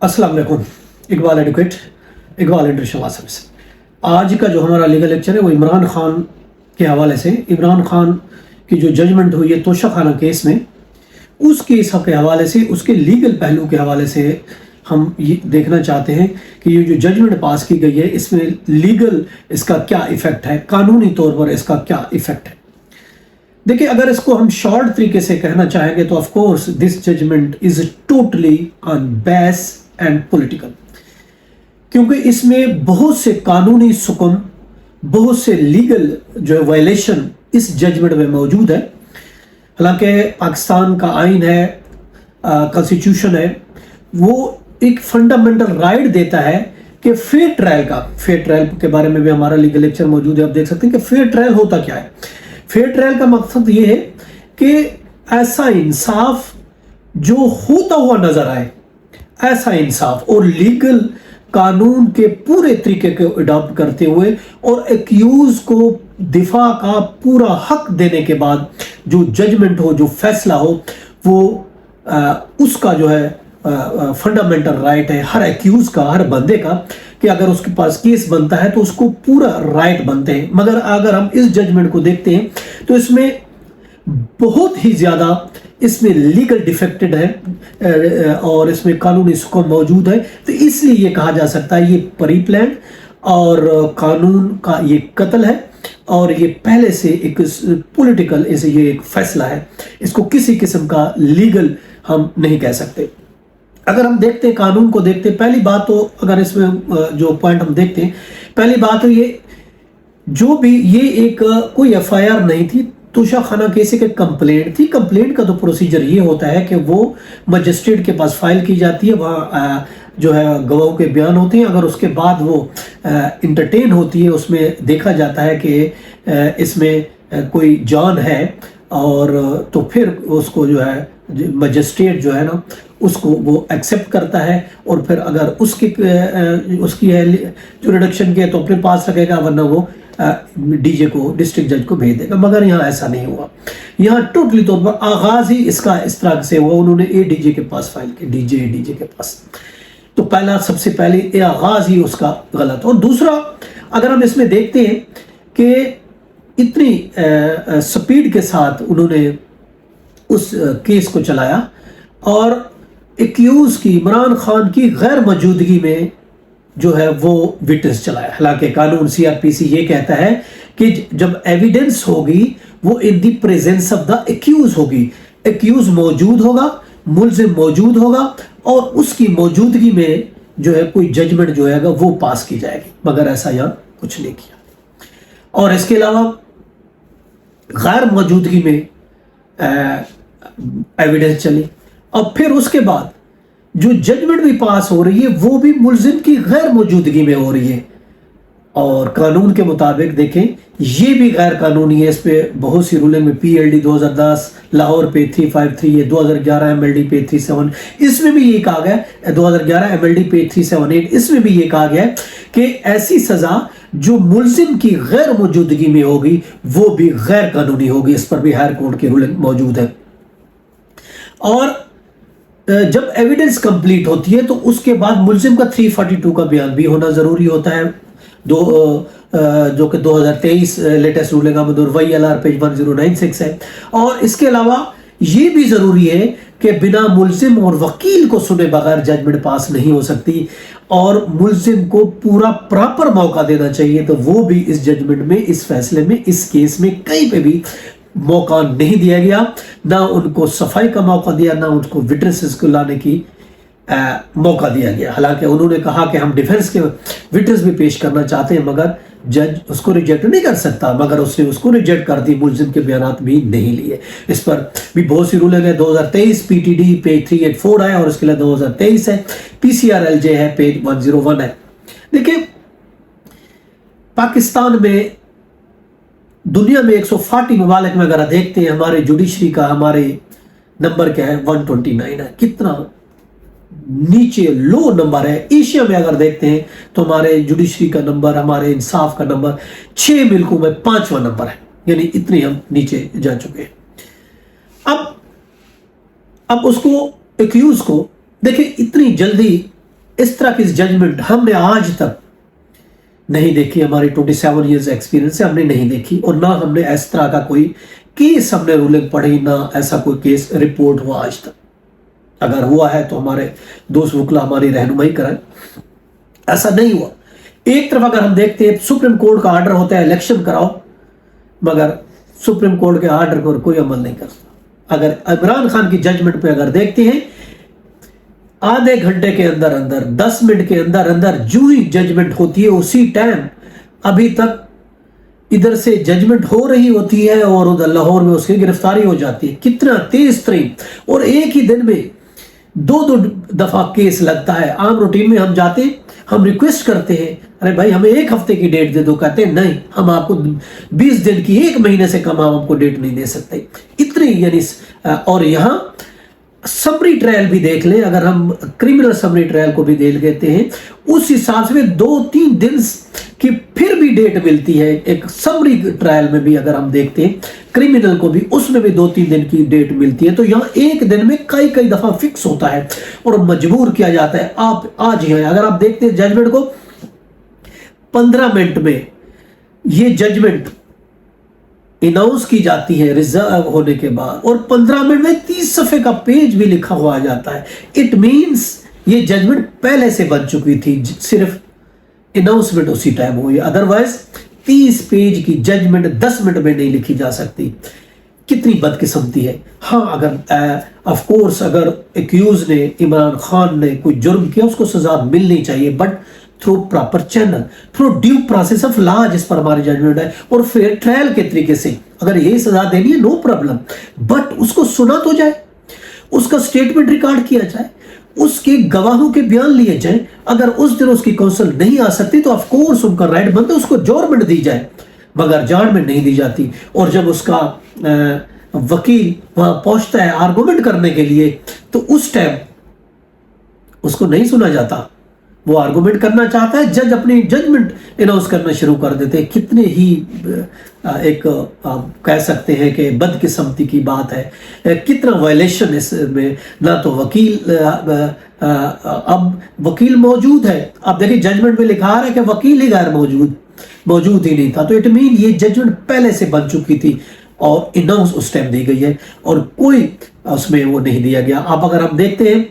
अस्सलाम वालेकुम। Iqbal advocate, Iqbal international service. आज का जो हमारा लीगल लेक्चर है वो इमरान खान के हवाले से, इमरान खान की जो जजमेंट हुई है तोशाखाना केस में, उस केस के हवाले से, उसके लीगल पहलू के हवाले से हम ये देखना चाहते हैं कि ये जो जजमेंट पास की गई है इसमें लीगल इसका क्या इफेक्ट है, कानूनी तौर पर इसका क्या इफेक्ट है। देखिए, अगर इसको हम शॉर्ट तरीके से कहना चाहेंगे तो of course this judgement is totally on base and political, क्योंकि इसमें बहुत से कानूनी सुकून, बहुत से लीगल जो है वायलेशन इस जजमेंट में मौजूद है। हालांकि पाकिस्तान का आइन है, कॉन्स्टिट्यूशन है, वो एक फंडामेंटल राइट देता है कि फेयर ट्रायल के बारे में भी हमारा लीगल लेक्चर मौजूद है। आप देख सकते हैं कि फेयर ट्रायल होता क्या है। फेयर ट्रायल का मकसद ये है कि ऐसा इंसाफ जो होता हुआ नजर आए, ऐसा इंसाफ, और लीगल कानून के पूरे तरीके को अडॉप्ट करते हुए और एक्यूज को दिफा का पूरा हक देने के बाद जो जजमेंट हो, जो फैसला हो, वो उसका जो है फंडामेंटल राइट है हर एक्यूज का, हर बंदे का, कि अगर उसके पास केस बनता है तो उसको पूरा राइट बनते हैं। मगर अगर हम इस जजमेंट को देखते हैं तो इसमें बहुत ही ज्यादा इसमें लीगल डिफेक्टेड है और इसमें कानूनी सुकून मौजूद है। तो इसलिए ये कहा जा सकता है ये प्री प्लान्ड और कानून का ये कत्ल है, और ये पहले से एक पॉलिटिकल ये एक फैसला है। इसको किसी किस्म का लीगल हम नहीं कह सकते। अगर हम देखते हैं, कानून को देखते हैं, पहली बात तो अगर इसमें जो पॉइंट हम देखते हैं, पहली बात तो ये जो भी ये एक कोई एफआईआर नहीं थी, तोशाखाना केस एक कंप्लेंट थी। कंप्लेंट का तो प्रोसीजर ये होता है कि वो मजिस्ट्रेट के पास फाइल की जाती है, वहाँ जो है गवाहों के बयान होते हैं। अगर उसके बाद वो इंटरटेन होती है, उसमें देखा जाता है कि इसमें कोई जान है, और तो फिर उसको जो है मजिस्ट्रेट जो है ना उसको वो एक्सेप्ट करता है, और फिर अगर उसकी है जो रिडक्शन की है तो अपने पास रखेगा, वरना वो डीजे को, डिस्ट्रिक्ट जज को भेज देगा। मगर यहाँ ऐसा नहीं हुआ। यहाँ टोटली तौर पर आगाज ही इसका इस तरह से हुआ, उन्होंने एडीजे के पास फाइल की, डीजे के पास। तो पहला, सबसे पहले आगाज ही उसका गलत। और दूसरा, अगर हम इसमें देखते हैं कि इतनी स्पीड के साथ उन्होंने उस केस को चलाया और एक्यूज की, इमरान खान की गैर मौजूदगी में जो है वो विटनेस चलाया। हालांकि कानून सीआरपीसी ये कहता है कि जब एविडेंस होगी वो in the presence of the accused होगी, एक्यूज मौजूद होगा, मुल्जिम मौजूद होगा, और उसकी मौजूदगी में जो है कोई जजमेंट जो है वो पास की जाएगी। मगर ऐसा यहाँ कुछ नहीं किया। और इसके अलावा गैर मौजूदगी में एविडेंस चली, और फिर उसके बाद जो जजमेंट भी पास हो रही है वो भी मुल्जिम की गैर मौजूदगी में हो रही है। और कानून के मुताबिक देखें, ये भी गैर कानूनी है। इस पे बहुत सी रूलिंग में पीएलडी 2010 लाहौर पे 353 है, 2011 एमएलडी पे 37, इसमें भी ये कहा गया, 2011 एमएलडी पे 378, इसमें भी ये कहा गया है कि ऐसी सजा जो मुल्जिम की गैर मौजूदगी में होगी वो भी गैर कानूनी होगी। इस पर भी हायर कोर्ट की रूलिंग मौजूद है। और जब एविडेंस कंप्लीट होती है तो उसके बाद मुल्जिम का 342 का बयान भी होना जरूरी होता है, जो कि 2023 लेटेस्ट रूलिंग वईएलआर पेज 1096 है। और इसके अलावा ये भी जरूरी है कि बिना मुल्जिम और वकील को सुने बगैर जजमेंट पास नहीं हो सकती, और मुल्जिम को पूरा प्रॉपर मौका देना चाहिए। तो वो भी इस जजमेंट में, इस फैसले में, इस केस में कहीं पे भी मौका नहीं दिया गया। ना उनको सफाई का मौका दिया, ना उनको विटनेसेस को लाने की मौका दिया गया। हालांकि उन्होंने कहा कि हम डिफेंस के विटनेस भी पेश करना चाहते हैं, मगर जज उसको रिजेक्ट नहीं कर सकता, मगर उसने उसको रिजेक्ट कर दी, मुल्जिम के बयान भी नहीं लिए। इस पर भी बहुत सी रूलिंग है। 2023 पीटीडी पेज 384 है, और इसके लिए 2023 है, पीसीआरएलजे है पेज 101 है। देखिए, पाकिस्तान में, दुनिया में 140 ममालिक में अगर देखते हैं, हमारे जुडिशरी का हमारे नंबर क्या है, 129 है। कितना नीचे लो नंबर है। एशिया में अगर देखते हैं तो हमारे जुडिशरी का नंबर, हमारे इंसाफ का नंबर 6 मुल्कों में 5वां नंबर है, यानी इतने हम नीचे जा चुके हैं। अब उसको एक्यूज को देखिए, इतनी जल्दी इस तरह की जजमेंट हमने आज तक नहीं देखी। हमारी 27 ईयर्स एक्सपीरियंस से हमने नहीं देखी, और ना हमने इस तरह का कोई केस हमने रूलिंग पढ़ी, ना ऐसा कोई केस रिपोर्ट हुआ आज तक। अगर हुआ है तो हमारे दोस्त वकला हमारी रहनुमाई करें। ऐसा नहीं हुआ। एक तरफ अगर हम देखते हैं सुप्रीम कोर्ट का आर्डर होता है इलेक्शन कराओ, मगर सुप्रीम कोर्ट के आर्डर पर कोई अमल नहीं करता। अगर इमरान खान की जजमेंट पे अगर देखते हैं, आधे घंटे के अंदर अंदर 10 मिनट के अंदर अंदर जो ही जजमेंट होती है उसी टाइम अभी तक इधर से जजमेंट हो रही होती है और उधर लाहौर में उसकी गिरफ्तारी हो जाती है। कितना तेज तरीन, और एक ही दिन में 2-2 दफा केस लगता है। आम रूटीन में हम जाते, हम रिक्वेस्ट करते हैं, अरे भाई हमें 1 हफ्ते की डेट दे दो, कहते हैं नहीं हम आपको 20 दिन की, 1 महीने से कम हम आपको डेट नहीं दे सकते। इतनी यानी, और यहाँ समरी ट्रायल भी देख लें, अगर हम क्रिमिनल समरी ट्रायल को भी देख लेते हैं, उस हिसाब से 2-3 दिन की फिर भी डेट मिलती है। एक समरी ट्रायल में भी अगर हम देखते हैं क्रिमिनल को भी, उसमें भी 2-3 दिन की डेट मिलती है। तो यहाँ एक दिन में कई दफा फिक्स होता है और मजबूर किया जाता है। आप आज ही अगर आप देखते हैं जजमेंट को, 15 मिनट में ये जजमेंट अनाउंस की जाती है रिजर्व होने के बाद, और 15 मिनट में 30 सफ़े का पेज भी लिखा हुआ आ जाता है। इट मींस ये जजमेंट पहले से बन चुकी थी, सिर्फ अनाउंसमेंट उसी टाइम हुई। अदरवाइज 30 पेज की जजमेंट 10 मिनट में नहीं लिखी जा सकती। कितनी बदकिस्मती है। हाँ, अगर ऑफ कोर्स अगर एक्यूज ने, इमरान खान ने कोई जुर्म किया, उसको सजा मिलनी चाहिए, but through proper channel, through due process of law, जिस पर हमारी जजमेंट है, और फिर ट्रायल के तरीके से। अगर यही सजा देनी है नो प्रॉब्लम, बट उसको सुना तो जाए, उसका स्टेटमेंट रिकॉर्ड किया जाए, उसके गवाहों के बयान लिए जाए। अगर उस दिन उसकी काउंसिल नहीं आ सकती तो ऑफ कोर्स उनका राइट बनता है उसको जॉर्मेंट दी जाए, मगर जॉर्मेंट नहीं दी जाती। और जब उसका वकील वहां पहुंचता है आर्गुमेंट करने के लिए, तो उस टाइम उसको नहीं सुना जाता। वो आर्गुमेंट करना चाहता है, जज अपनी जजमेंट अनाउंस करना शुरू कर देते हैं। कितने ही एक कह सकते हैं कि बदकिस्मती की बात है, कितना वायलेशन इसमें। ना तो वकील, अब वकील मौजूद है, आप देखिए जजमेंट में लिखा है कि वकील ही गैर मौजूद ही नहीं था। तो इट मीन ये जजमेंट पहले से बन चुकी थी और अनाउंस उस टाइम दी गई है, और कोई उसमें वो नहीं दिया गया। आप अगर हम देखते हैं,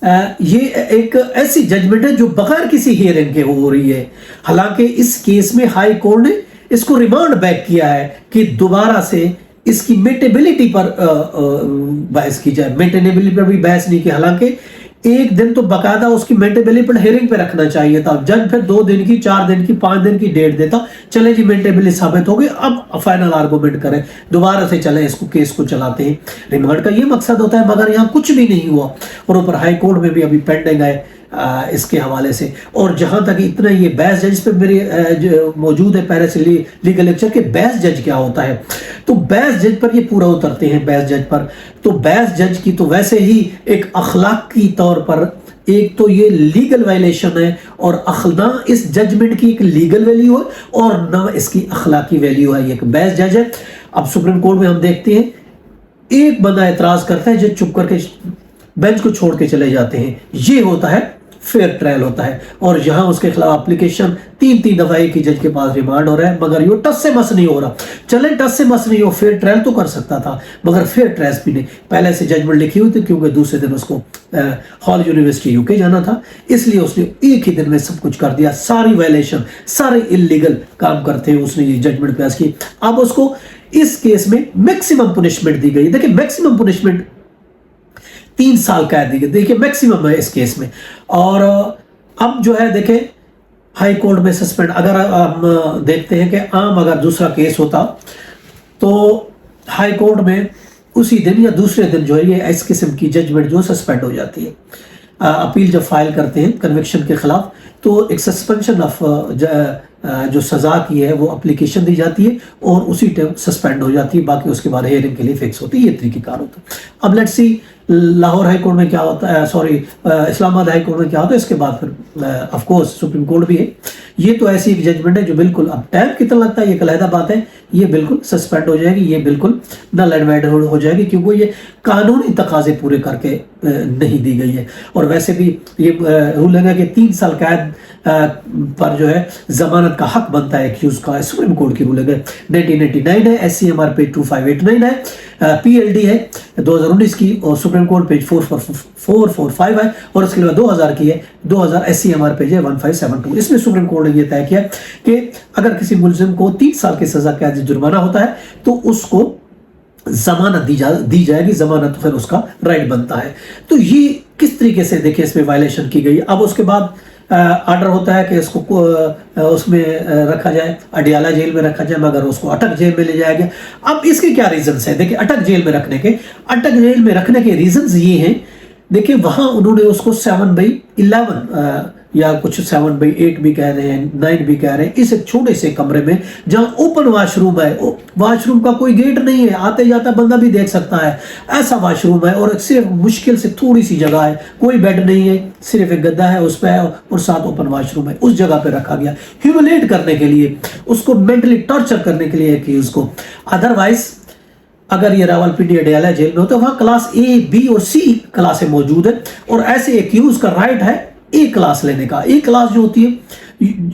ये एक ऐसी जजमेंट है जो बगैर किसी हियरिंग के हो रही है। हालांकि इस केस में हाई कोर्ट ने इसको रिमांड बैक किया है कि दोबारा से इसकी मेटेबिलिटी पर बहस की जाए। मेटेनेबिलिटी पर भी बहस नहीं की, हालांकि एक दिन तो बाकायदा उसकी मेंटेबिलिटी पर हेयरिंग पे रखना चाहिए था। जज फिर 2 दिन की, 4 दिन की, 5 दिन की डेट देता, चले जी मेंटेबिलिटी साबित हो गई, अब फाइनल आर्गुमेंट करें, दोबारा से चले इसको केस को चलाते हैं। रिमांड का ये मकसद होता है, मगर यहाँ कुछ भी नहीं हुआ, और ऊपर हाई कोर्ट में भी अभी पेंडिंग है इसके हवाले से। और जहां तक इतना ये बहस जज पे मेरे मौजूद है पहले से लीगल लेक्चर के बहस जज क्या होता है, तो बहस जज पर ये पूरा उतरते हैं। बहस जज पर तो बहस जज की तो वैसे ही एक अखलाकी तौर पर, एक तो ये लीगल वायलेशन है, और ना इस जजमेंट की एक लीगल वैल्यू है और ना इसकी अखलाकी वैल्यू है। एक बहस जज है। अब सुप्रीम कोर्ट में हम देखते हैं, एक बंदा एतराज करता है, जज चुप करके बेंच को छोड़ के चले जाते हैं। ये होता है फेयर ट्रायल होता है। और जहां उसके खिलाफ एप्लीकेशन 3 दफा एक ही जज के पास रिमांड हो रहा है, मगर ये टस से मस नहीं हो रहा। चले टस से मस नहीं हो, फेयर ट्रायल तो कर सकता था, मगर फेयर ट्रायल भी नहीं। पहले से जजमेंट लिखी हुई थी, क्योंकि दूसरे दिन उसको हॉल यूनिवर्सिटी यूके जाना था, इसलिए उसने एक ही दिन में सब कुछ कर दिया। सारी वायलेशन, सारे इलीगल काम करते हुए उसने ये जजमेंट पास की। अब उसको इस केस में मैक्सिमम पनिशमेंट दी गई। देखिए मैक्सिमम पनिशमेंट 3 साल कैद दी गई, देखिए मैक्सिमम है इस केस में। और अब जो है देखें हाई कोर्ट में सस्पेंड, अगर हम देखते हैं कि आम अगर दूसरा केस होता तो हाई कोर्ट में उसी दिन या दूसरे दिन जो है ये इस किस्म की जजमेंट जो सस्पेंड हो जाती है। अपील जब फाइल करते हैं कन्विक्शन के खिलाफ, तो एक सस्पेंशन ऑफ जो सजा की है वो एप्लीकेशन दी जाती है और उसी टाइम सस्पेंड हो जाती है। बाकी उसके बाद हियरिंग के लिए फिक्स होती है। ये तरीकेकार होता है। अब let's see Lahore high court میں کیا ہوتا ہے، سوری اسلام آباد ہائی کورٹ میں کیا ہوتا ہے، اس کے بعد پھر آف کورس سپریم کورٹ بھی ہے. یہ تو ایسی ایک ججمنٹ ہے جو بالکل، اب ٹائم کتنا لگتا ہے یہ ایک علیحدہ بات ہے، یہ بالکل سسپینڈ ہو جائے گی، یہ بالکل نل اینڈ وائڈ ہو جائے گی، کیونکہ یہ قانونی تقاضے پورے کر کے نہیں دی گئی ہے. اور ویسے بھی یہ رولنگ ہے کہ 3 سال قید پر جو ہے ضمانت کا حق بنتا ہے ایکیوز کا، سپریم کورٹ کی رولنگ ہے. 1989 ہے، SCMR پیج 2589 ہے، PLD ہے 2019 کی، اور سپریم کورٹ پیج 445 ہے، اور اس کے بعد 2000 کی ہے، 2000 SCMR پیج ہے 1572. اس میں سپریم کورٹ نے یہ طے کیا کہ اگر کسی ملزم کو 3 سال کی سزا قید جرمانہ ہوتا ہے تو اس کو ضمانت دی جائے گی، ضمانت پھر اس کا رائٹ بنتا ہے. تو یہ کس طریقے سے دیکھیں اس میں وائلیشن کی گئی. اب اس کے بعد آرڈر ہوتا ہے کہ اس کو اس میں رکھا جائے، اڈیالہ جیل میں رکھا جائے، مگر اس کو اٹک جیل میں لے جایا گیا. اب اس کے کیا ریزنز ہیں؟ دیکھیں اٹک جیل میں رکھنے کے ریزنز یہ ہیں. دیکھیں وہاں انہوں نے اس کو 7/11 یا کچھ 7/8 بھی کہہ رہے ہیں، 9 بھی کہہ رہے ہیں، اس ایک چھوٹے سے کمرے میں جہاں اوپن واش روم ہے، واش روم کا کوئی گیٹ نہیں ہے، آتے جاتا بندہ بھی دیکھ سکتا ہے، ایسا واش روم ہے، اور صرف مشکل سے تھوڑی سی جگہ ہے، کوئی بیڈ نہیں ہے، صرف ایک گدا ہے اس پہ، اور ساتھ اوپن واش روم ہے. اس جگہ پہ رکھا گیا ہیوملیٹ کرنے کے لیے، اس کو مینٹلی ٹارچر کرنے کے لیے کہ اس کو. ادروائز اگر یہ راولپنڈی اڈیالہ جیل میں ہوتا ہے، وہاں کلاس A, B اور C کلاسیں موجود ہیں، اور ایسے ایکیوز کا رائٹ ہے A کلاس لینے کا. A کلاس جو ہوتی ہے،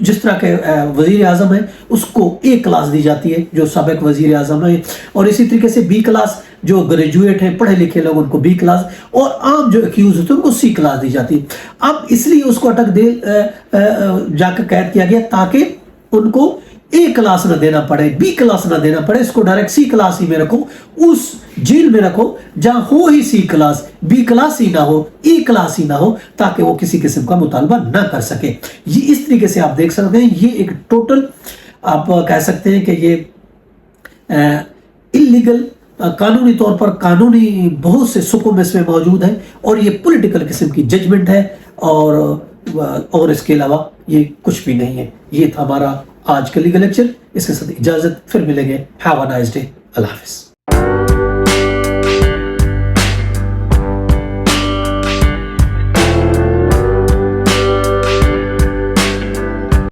جس طرح کے وزیر اعظم ہے اس کو A کلاس دی جاتی ہے جو سابق وزیر اعظم ہے، اور اسی طریقے سے B کلاس جو گریجویٹ ہیں، پڑھے لکھے لوگ، ان کو B کلاس، اور عام جو ایکیوز ہوتے ہیں ان کو C کلاس دی جاتی ہے. اب اس لیے اس کو اٹک جا کر قید کیا گیا تاکہ ان کو A کلاس نہ دینا پڑے، B کلاس نہ دینا پڑے، اس کو ڈائریکٹ C کلاس ہی میں رکھو، اس جیل میں رکھو جہاں ہو ہی C کلاس، B کلاس ہی نہ ہو، A کلاس ہی نہ ہو، تاکہ وہ کسی قسم کا مطالبہ نہ کر سکے. یہ اس طریقے سے آپ دیکھ سکتے ہیں، یہ ایک ٹوٹل آپ کہہ سکتے ہیں کہ یہ اللیگل، قانونی طور پر قانونی بہت سے سکم اس میں موجود ہیں، اور یہ پولیٹیکل قسم کی ججمنٹ ہے، اور اس کے علاوہ یہ کچھ بھی نہیں ہے. یہ تھا ہمارا آج کا لیگل لیکچر. اس کے ساتھ اجازت، پھر ملیں گے. Have a nice day. اللہ حافظ.